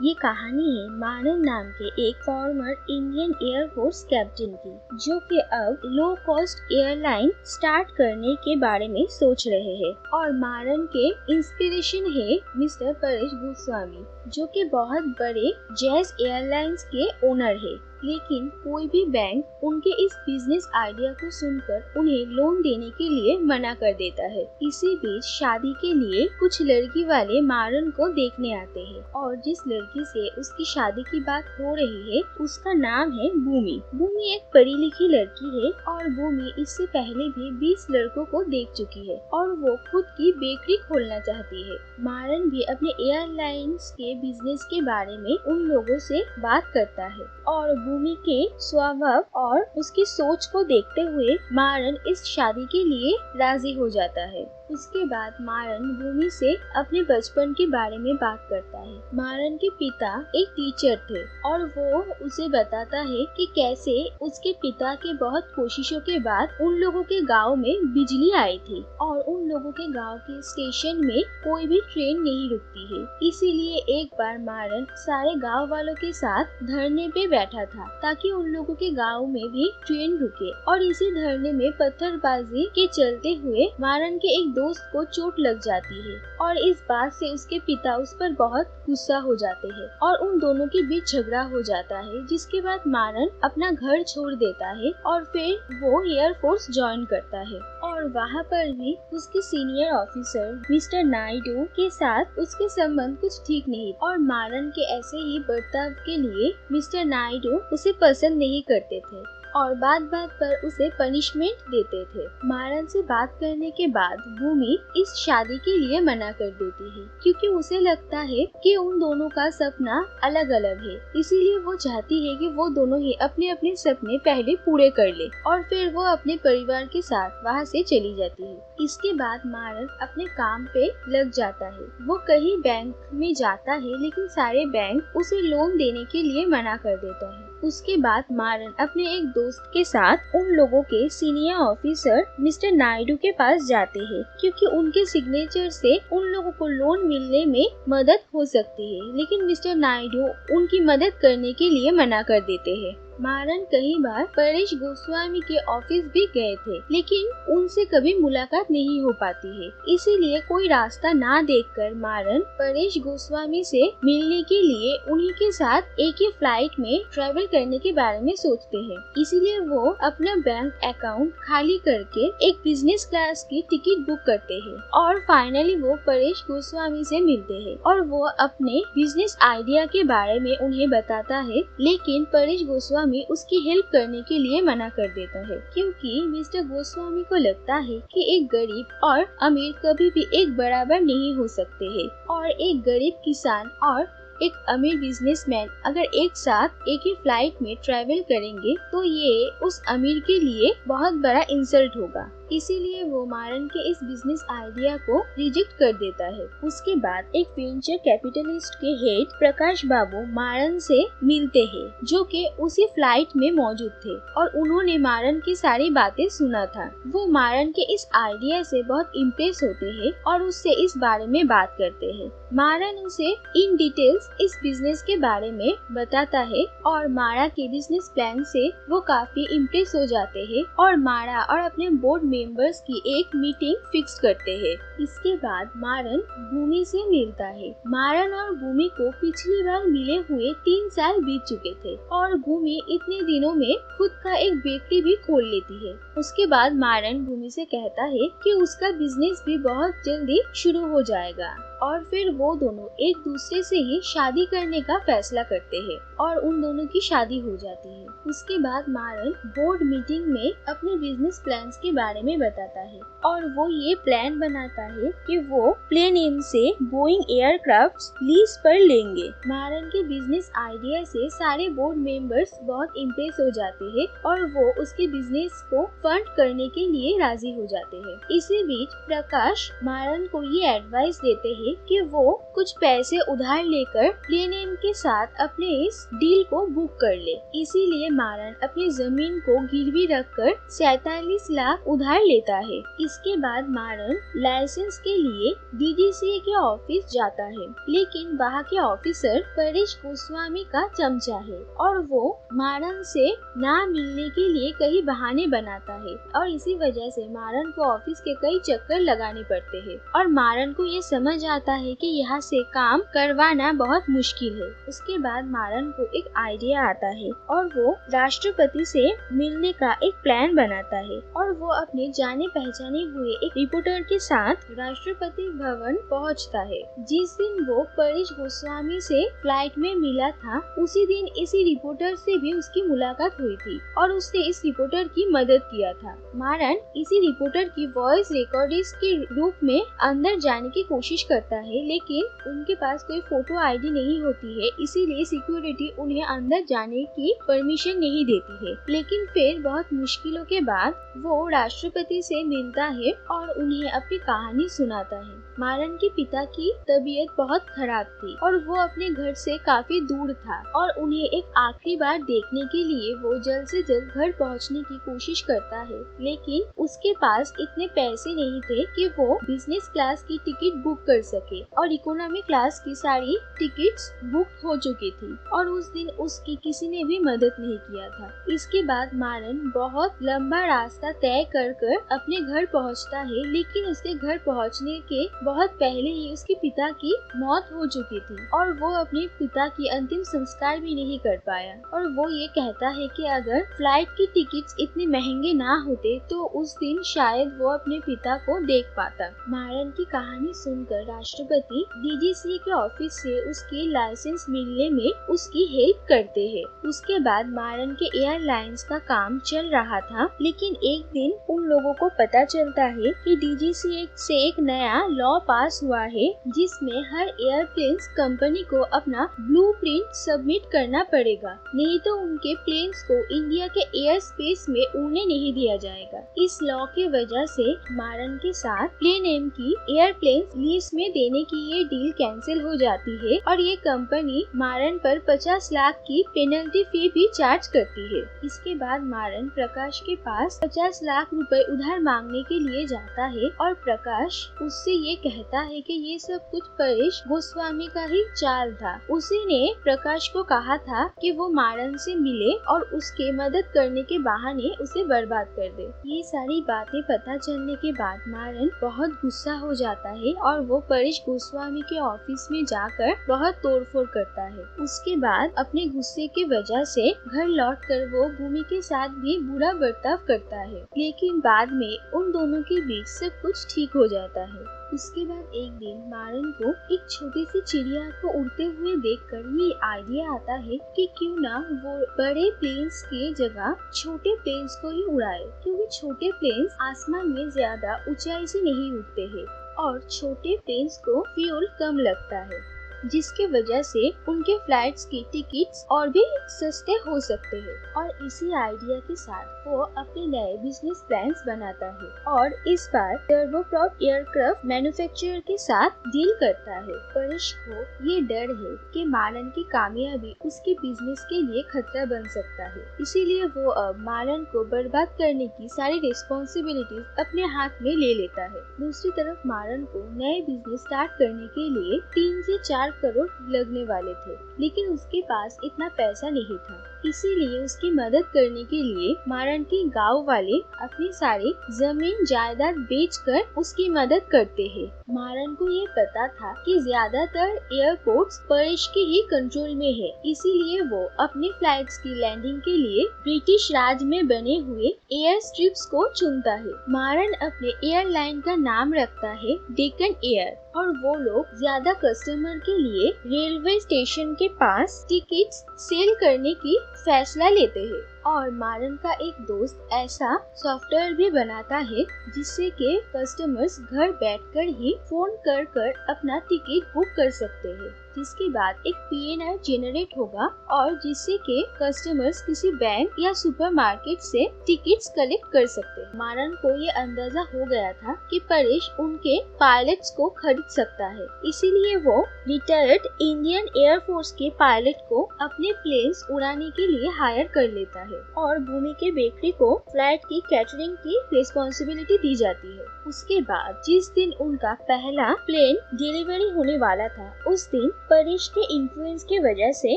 ये कहानी है मारन नाम के एक फॉर्मर इंडियन एयरफोर्स कैप्टन की, जो कि अब लो कॉस्ट एयरलाइन स्टार्ट करने के बारे में सोच रहे हैं। और मारन के इंस्पिरेशन है मिस्टर परेश गोस्वामी, जो कि बहुत बड़े जैज एयरलाइंस के ओनर है। लेकिन कोई भी बैंक उनके इस बिजनेस आइडिया को सुनकर उन्हें लोन देने के लिए मना कर देता है। इसी बीच शादी के लिए कुछ लड़की वाले मारन को देखने आते हैं और जिस लड़की से उसकी शादी की बात हो रही है उसका नाम है भूमि। भूमि एक पढ़ी लिखी लड़की है और भूमि इससे पहले भी 20 लड़कों को देख चुकी है और वो खुद की बेकरी खोलना चाहती है। मारन भी अपने एयरलाइंस के बिजनेस के बारे में उन लोगों से बात करता है और भूमि के स्वभाव और उसकी सोच को देखते हुए मारन इस शादी के लिए राजी हो जाता है। उसके बाद मारन भूमि से अपने बचपन के बारे में बात करता है। मारन के पिता एक टीचर थे और वो उसे बताता है कि कैसे उसके पिता के बहुत कोशिशों के बाद उन लोगों के गांव में बिजली आई थी और उन लोगों के गांव के स्टेशन में कोई भी ट्रेन नहीं रुकती है। इसीलिए एक बार मारन सारे गांव वालों के साथ धरने पे बैठा था ताकि उन लोगों के गांव में भी ट्रेन रुके। और इसी धरने में पत्थरबाजी के चलते हुए मारन के एक दोस्त को चोट लग जाती है और इस बात से उसके पिता उस पर बहुत गुस्सा हो जाते हैं और उन दोनों के बीच झगड़ा हो जाता है, जिसके बाद मारन अपना घर छोड़ देता है और फिर वो एयरफोर्स ज्वाइन करता है। और वहाँ पर भी उसके सीनियर ऑफिसर मिस्टर नायडू के साथ उसके संबंध कुछ ठीक नहीं और मारन के ऐसे ही बर्ताव के लिए मिस्टर नायडू उसे पसंद नहीं करते थे और बात बात पर उसे पनिशमेंट देते थे। मारन से बात करने के बाद भूमि इस शादी के लिए मना कर देती है क्योंकि उसे लगता है कि उन दोनों का सपना अलग अलग है। इसीलिए वो चाहती है कि वो दोनों ही अपने अपने सपने पहले पूरे कर ले और फिर वो अपने परिवार के साथ वहाँ से चली जाती है। इसके बाद मारन अपने काम पे लग जाता है। वो कहीं बैंक में जाता है लेकिन सारे बैंक उसे लोन देने के लिए मना कर देता है। उसके बाद मारन अपने एक दोस्त के साथ उन लोगों के सीनियर ऑफिसर मिस्टर नायडू के पास जाते हैं क्योंकि उनके सिग्नेचर से उन लोगों को लोन मिलने में मदद हो सकती है, लेकिन मिस्टर नायडू उनकी मदद करने के लिए मना कर देते हैं। मारन कई बार परेश गोस्वामी के ऑफिस भी गए थे लेकिन उनसे कभी मुलाकात नहीं हो पाती है। इसीलिए कोई रास्ता ना देखकर मारन परेश गोस्वामी से मिलने के लिए उन्हीं के साथ एक ही फ्लाइट में ट्रैवल करने के बारे में सोचते हैं। इसीलिए वो अपना बैंक अकाउंट खाली करके एक बिजनेस क्लास की टिकट बुक करते हैं और फाइनली वो परेश गोस्वामी से मिलते हैं और वो अपने बिजनेस आइडिया के बारे में उन्हें बताता है, लेकिन परेश गोस्वामी उसकी हेल्प करने के लिए मना कर देता है क्योंकि मिस्टर गोस्वामी को लगता है कि एक गरीब और अमीर कभी भी एक बराबर नहीं हो सकते हैं और एक गरीब किसान और एक अमीर बिजनेसमैन अगर एक साथ एक ही फ्लाइट में ट्रैवल करेंगे तो ये उस अमीर के लिए बहुत बड़ा इंसल्ट होगा। इसीलिए वो मारन के इस बिजनेस आइडिया को रिजेक्ट कर देता है। उसके बाद एक वेंचर कैपिटलिस्ट के हेड प्रकाश बाबू मारन से मिलते हैं, जो कि उसी फ्लाइट में मौजूद थे और उन्होंने मारन की सारी बातें सुना था। वो मारन के इस आइडिया से बहुत इम्प्रेस होते हैं और उससे इस बारे में बात करते हैं। मारन उसे इन डिटेल्स इस बिजनेस के बारे में बताता है और मारा के बिजनेस प्लान से वो काफी इम्प्रेस हो जाते हैं और मारा और अपने बोर्ड मेंबर्स की एक मीटिंग फिक्स करते हैं। इसके बाद मारन भूमि से मिलता है। मारन और भूमि को पिछली बार मिले हुए 3 साल बीत चुके थे और भूमि इतने दिनों में खुद का एक बेकरी भी खोल लेती है। उसके बाद मारन भूमि से कहता है कि उसका बिजनेस भी बहुत जल्दी शुरू हो जाएगा और फिर वो दोनों एक दूसरे से ही शादी करने का फैसला करते हैं और उन दोनों की शादी हो जाती है। उसके बाद मारन बोर्ड मीटिंग में अपने बिजनेस प्लान्स के बारे में बताता है और वो ये प्लान बनाता है कि वो प्लेन एम से बोइंग एयरक्राफ्ट लीज पर लेंगे। मारन के बिजनेस आइडिया से सारे बोर्ड मेंबर्स बहुत इम्प्रेस हो जाते हैं और वो उसके बिजनेस को फंड करने के लिए राजी हो जाते हैं। इसी बीच प्रकाश मारन को ये एडवाइस देते हैं है कि वो कुछ पैसे उधार लेकर प्लेनेम के साथ अपने इस डील को बुक कर ले। इसीलिए मारन अपनी जमीन को गिरवी रखकर 47 लाख उधार लेता है। इसके बाद मारन लाइसेंस के लिए DGCA के ऑफिस जाता है, लेकिन वहाँ के ऑफिसर परेश गोस्वामी का चमचा है और वो मारन से ना मिलने के लिए कई बहाने बनाता है और इसी वजह से मारन को ऑफिस के कई चक्कर लगाने पड़ते हैं और मारन को ये समझ आता है कि यहाँ से काम करवाना बहुत मुश्किल है। उसके बाद मारन को एक आइडिया आता है और वो राष्ट्रपति से मिलने का एक प्लान बनाता है और वो अपने जाने पहचाने हुए एक रिपोर्टर के साथ राष्ट्रपति भवन पहुंचता है। जिस दिन वो परेश गोस्वामी से फ्लाइट में मिला था, उसी दिन इसी रिपोर्टर से भी उसकी मुलाकात हुई थी और उसने इस रिपोर्टर की मदद किया था। मारन इसी रिपोर्टर की वॉइस रिकॉर्डिस्ट के रूप में अंदर जाने की कोशिश करता है, लेकिन उनके पास कोई फोटो आईडी नहीं होती है, इसीलिए सिक्योरिटी उन्हें अंदर जाने की परमिशन नहीं देती है। लेकिन फिर बहुत मुश्किलों के बाद वो राष्ट्रपति से मिलता है और उन्हें अपनी कहानी सुनाता है। मारन के पिता की तबीयत बहुत खराब थी और वो अपने घर से काफी दूर था और उन्हें एक आखिरी बार देखने के लिए वो जल्द से जल्द घर पहुंचने की कोशिश करता है, लेकिन उसके पास इतने पैसे नहीं थे कि वो बिजनेस क्लास की टिकट बुक कर सके और इकोनॉमी क्लास की सारी टिकट्स बुक हो चुकी थी और उस दिन उसकी किसी ने भी मदद नहीं किया था। इसके बाद मारन बहुत लंबा रास्ता तय कर अपने घर पहुंचता है, लेकिन उसके घर पहुंचने के बहुत पहले ही उसके पिता की मौत हो चुकी थी और वो अपने पिता की अंतिम संस्कार भी नहीं कर पाया और वो ये कहता है कि अगर फ्लाइट की टिकट्स इतने महंगे ना होते तो उस दिन शायद वो अपने पिता को देख पाता। मारन की कहानी सुनकर राष्ट्रपति DGCA के ऑफिस से उसकी लाइसेंस मिलने में उसकी हेल्प करते हैं। उसके बाद मारन के एयरलाइंस का काम चल रहा था, लेकिन एक दिन उन लोगों को पता चलता है कि DGCA से एक नया लॉ पास हुआ है जिसमें हर एयरप्लेन्स कंपनी को अपना ब्लूप्रिंट सबमिट करना पड़ेगा, नहीं तो उनके प्लेन्स को इंडिया के एयर स्पेस में उड़ने नहीं दिया जाएगा। इस लॉ के वजह से मारन के साथ प्लेनेम की एयरप्लेन्स लीज में देने की ये डील कैंसिल हो जाती है और ये कंपनी मारन पर 50 लाख की पेनल्टी फी भी चार्ज करती है। इसके बाद मारन प्रकाश के पास 50 लाख रुपए उधार मांगने के लिए जाता है और प्रकाश उससे ये कहता है कि ये सब कुछ परेश गोस्वामी का ही चाल था। उसी ने प्रकाश को कहा था कि वो मारन से मिले और उसके मदद करने के बहाने उसे बर्बाद कर दे। ये सारी बातें पता चलने के बाद मारन बहुत गुस्सा हो जाता है और वो परेश गोस्वामी के ऑफिस में जाकर बहुत तोड़फोड़ करता है। उसके बाद अपने गुस्से की वजह से घर लौटकर वो भूमि के साथ भी बुरा बर्ताव करता है, लेकिन बाद में उन दोनों के बीच सब कुछ ठीक हो जाता है। उसके बाद एक दिन मारन को एक छोटी सी चिड़िया को उड़ते हुए देखकर ये आइडिया आता है कि क्यों ना वो बड़े प्लेन्स के जगह छोटे प्लेन्स को ही उड़ाए, क्योंकि छोटे प्लेन्स आसमान में ज्यादा ऊंचाई से नहीं उड़ते हैं और छोटे प्लेन्स को फ्यूल कम लगता है, जिसके वजह से उनके फ्लाइट्स की टिकट्स और भी सस्ते हो सकते हैं। और इसी आइडिया के साथ वो अपने नए बिजनेस प्लान्स बनाता है और इस बार टर्बोप्रॉप एयरक्राफ्ट मैन्युफैक्चरर के साथ डील करता है। परेश को ये डर है कि मारन की कामयाबी उसके बिजनेस के लिए खतरा बन सकता है, इसीलिए वो अब मारन को बर्बाद करने की सारी रिस्पॉन्सिबिलिटीज अपने हाथ में ले लेता है। दूसरी तरफ मारन को नए बिजनेस स्टार्ट करने के लिए 3 से 4 करोड़ लगने वाले थे, लेकिन उसके पास इतना पैसा नहीं था। इसीलिए उसकी मदद करने के लिए मारन के गांव वाले अपनी सारी जमीन जायदाद बेचकर उसकी मदद करते हैं। मारन को ये पता था कि ज्यादातर एयरपोर्ट्स परेश के ही कंट्रोल में है, इसीलिए वो अपने फ्लाइट्स की लैंडिंग के लिए ब्रिटिश राज में बने हुए एयर स्ट्रिप्स को चुनता है। मारन अपने एयरलाइन का नाम रखता है डेक्कन एयर और वो लोग ज्यादा कस्टमर के लिए रेलवे स्टेशन के पास टिकट्स सेल करने की फैसला लेते हैं। और मारन का एक दोस्त ऐसा सॉफ्टवेयर भी बनाता है जिससे के कस्टमर्स घर बैठकर ही फोन कर अपना टिकट बुक कर सकते हैं। जिसके बाद एक PNR जनरेट होगा और जिससे के कस्टमर्स किसी बैंक या सुपरमार्केट से टिकट्स कलेक्ट कर सकते हैं। मारन को ये अंदाजा हो गया था कि परेश उनके पायलट्स को खरीद सकता है, इसीलिए वो रिटायर्ड इंडियन एयरफोर्स के पायलट को अपने प्लेन्स उड़ाने के लिए हायर कर लेता है और भूमि के बेकरी को फ्लाइट की कैटरिंग की रिस्पॉन्सिबिलिटी दी जाती है। उसके बाद जिस दिन उनका पहला प्लेन डिलीवरी होने वाला था, उस दिन परेश के इन्फ्लुएंस के वजह से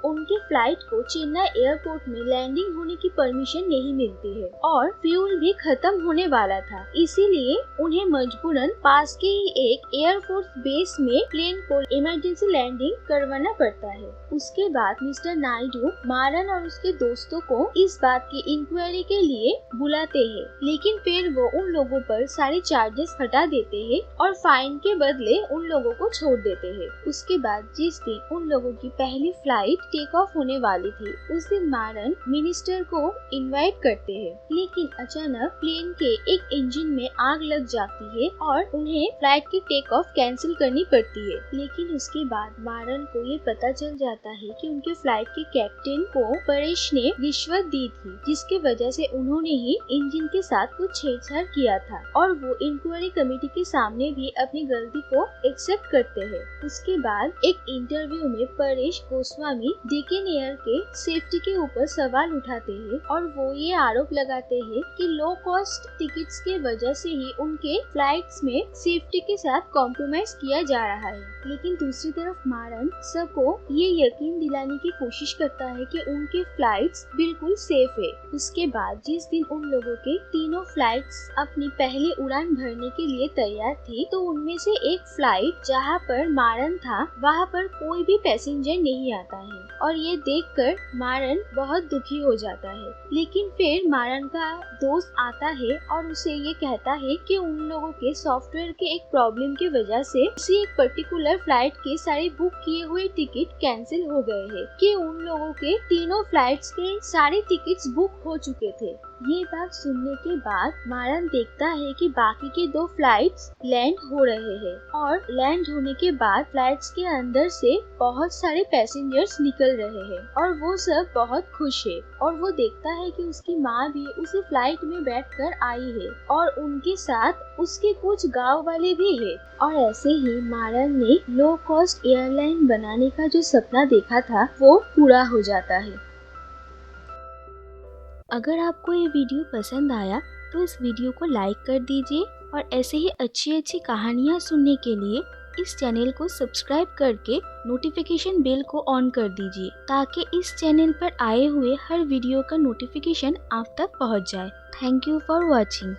उनके फ्लाइट को चेन्नई एयरपोर्ट में लैंडिंग होने की परमिशन नहीं मिलती है और फ्यूल भी खत्म होने वाला था, इसीलिए उन्हें मजबूरन पास के ही एक एयरफोर्स बेस में प्लेन को इमरजेंसी लैंडिंग करवाना पड़ता है। उसके बाद मिस्टर नायडू मारन और उसके दोस्तों को इस बात की इंक्वायरी के लिए बुलाते हैं, लेकिन फिर वो उन लोगों पर सारे चार्जेस हटा देते हैं और फाइन के बदले उन लोगों को छोड़ देते हैं। उसके बाद जिस दिन उन लोगों की पहली फ्लाइट टेक ऑफ होने वाली थी, उस दिन मारन मिनिस्टर को इनवाइट करते हैं, लेकिन अचानक प्लेन के एक इंजन में आग लग जाती है और उन्हें फ्लाइट की टेक ऑफ कैंसिल करनी पड़ती है। लेकिन उसके बाद मारन को ये पता चल जाता है कि उनके फ्लाइट के कैप्टन को परेश ने रिश्वत दी थी, जिसके वजह से उन्होंने ही इंजन के साथ कुछ छेड़छाड़ किया था और वो इंक्वायरी कमेटी के सामने भी अपनी गलती को एक्सेप्ट करते हैं। उसके बाद एक इंटरव्यू में परेश गोस्वामी डेक्कन एयर के सेफ्टी के ऊपर सवाल उठाते हैं और वो ये आरोप लगाते हैं कि लो कॉस्ट टिकट्स के वजह से ही उनके फ्लाइट्स में सेफ्टी के साथ कॉम्प्रोमाइज किया जा रहा है। लेकिन दूसरी तरफ मारन सबको ये यकीन दिलाने की कोशिश करता है कि उनके फ्लाइट्स बिल्कुल सेफ है। उसके बाद जिस दिन उन लोगों के तीनों फ्लाइट्स अपनी पहली उड़ान भरने के लिए तैयार थी, तो उनमें से एक फ्लाइट जहां पर मारन था वहां पर कोई भी पैसेंजर नहीं आता है और ये देखकर मारन बहुत दुखी हो जाता है। लेकिन फिर मारन का दोस्त आता है और उसे ये कहता है कि उन लोगों के सॉफ्टवेयर के एक प्रॉब्लम की वजह से किसी एक पर्टिकुलर फ्लाइट के सारे बुक किए हुए टिकट कैंसिल हो गए हैं, कि उन लोगों के तीनों फ्लाइट्स के सारे टिकट्स बुक हो चुके थे। ये बात सुनने के बाद मारन देखता है कि बाकी के 2 फ्लाइट्स लैंड हो रहे हैं और लैंड होने के बाद फ्लाइट्स के अंदर से बहुत सारे पैसेंजर्स निकल रहे हैं और वो सब बहुत खुश है और वो देखता है कि उसकी माँ भी उसी फ्लाइट में बैठकर आई है और उनके साथ उसके कुछ गांव वाले भी है। और ऐसे ही मारन ने लो कॉस्ट एयरलाइन बनाने का जो सपना देखा था वो पूरा हो जाता है। अगर आपको ये वीडियो पसंद आया तो इस वीडियो को लाइक कर दीजिए और ऐसे ही अच्छी अच्छी कहानियाँ सुनने के लिए इस चैनल को सब्सक्राइब करके नोटिफिकेशन बेल को ऑन कर दीजिए, ताकि इस चैनल पर आए हुए हर वीडियो का नोटिफिकेशन आप तक पहुंच जाए। Thank you for watching.